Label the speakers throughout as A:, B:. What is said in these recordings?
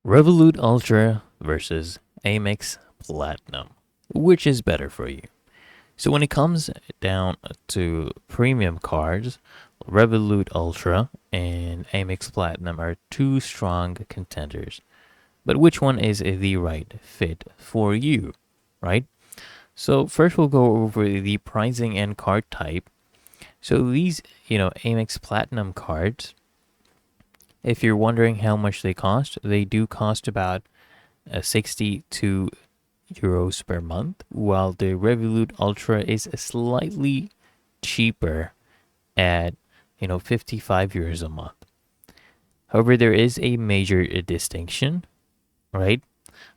A: Revolut Ultra versus Amex Platinum. Which is better for you? So when it comes down to premium cards, Revolut Ultra and Amex Platinum are two strong contenders. But which one is the right fit for you, right? So first we'll go over the pricing and card type. So these, Amex Platinum cards, if you're wondering how much they do cost about 62 euros per month, while the Revolut Ultra is slightly cheaper at 55 euros a month. However, there is a major distinction, right?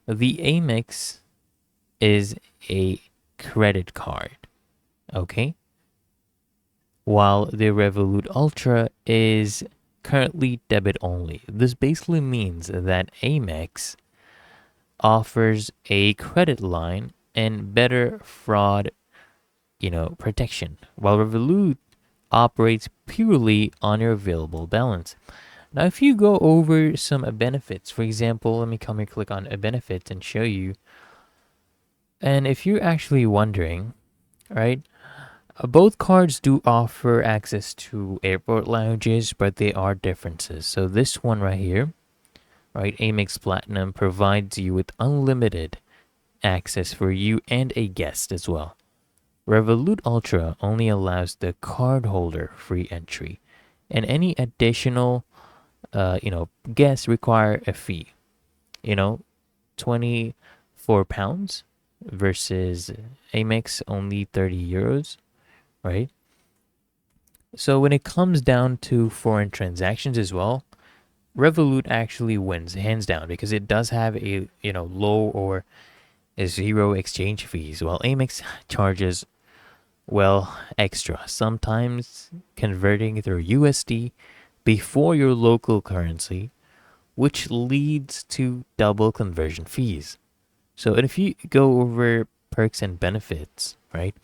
A: The Amex is a credit card, okay? While the Revolut Ultra is currently debit only. This basically means that Amex offers a credit line and better fraud, protection, while Revolut operates purely on your available balance. Now, if you go over some benefits, for example, let me come here, click on benefits and show you. And if you're actually wondering, right, both cards do offer access to airport lounges, but they are differences. So this one right here, right, Amex Platinum provides you with unlimited access for you and a guest as well. Revolut Ultra only allows the cardholder free entry, and any additional, guests require a fee. 24 pounds versus Amex only 30 euros, right? So when it comes down to foreign transactions as well, Revolut actually wins hands down because it does have a low or a zero exchange fees, while Amex charges extra, sometimes converting through USD before your local currency, which leads to double conversion fees. So if you go over perks and benefits, right?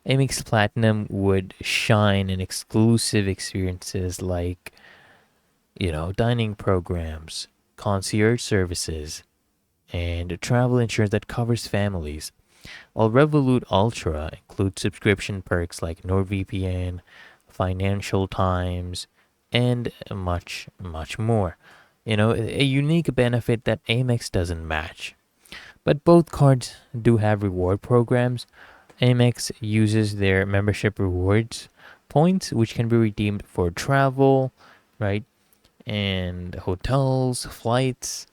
A: Amex Platinum would shine in exclusive experiences like, dining programs, concierge services, and travel insurance that covers families. While Revolut Ultra includes subscription perks like NordVPN, Financial Times, and much, much more. A unique benefit that Amex doesn't match. But both cards do have reward programs. Amex uses their membership rewards points, which can be redeemed for travel, right? And hotels, flights.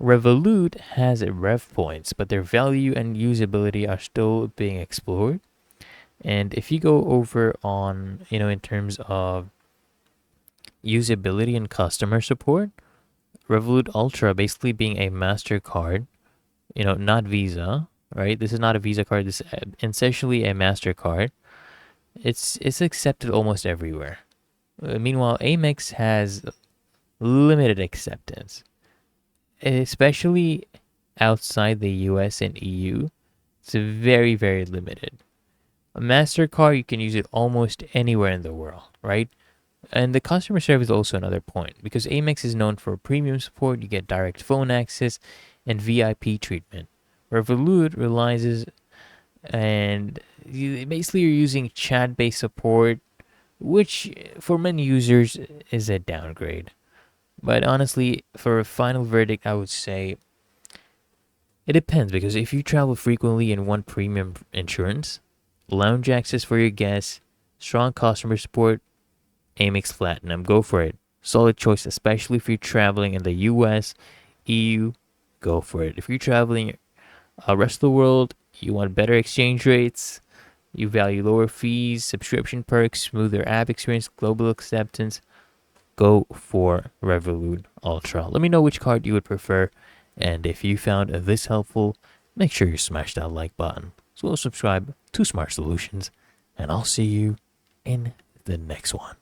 A: Revolut has rev points, but their value and usability are still being explored. And if you go over on, in terms of usability and customer support, Revolut Ultra basically being a MasterCard, not Visa, right? This is not a Visa card. This is essentially a MasterCard. It's accepted almost everywhere. Meanwhile, Amex has limited acceptance, especially outside the US and EU. It's very, very limited. A MasterCard, you can use it almost anywhere in the world, right? And the customer service is also another point because Amex is known for premium support. You get direct phone access and VIP treatment. Revolut relies and basically you're using chat-based support, which for many users is a downgrade. But honestly, for a final verdict, I would say it depends because if you travel frequently and want premium insurance, lounge access for your guests, strong customer support, Amex Platinum, go for it. Solid choice, especially if you're traveling in the US, EU, go for it. If you're traveling rest of the world, you want better exchange rates, you value lower fees, subscription perks, smoother app experience, global acceptance, go for Revolut Ultra. Let me know which card you would prefer, and if you found this helpful, make sure you smash that like button. So subscribe to Smart Solutions, and I'll see you in the next one.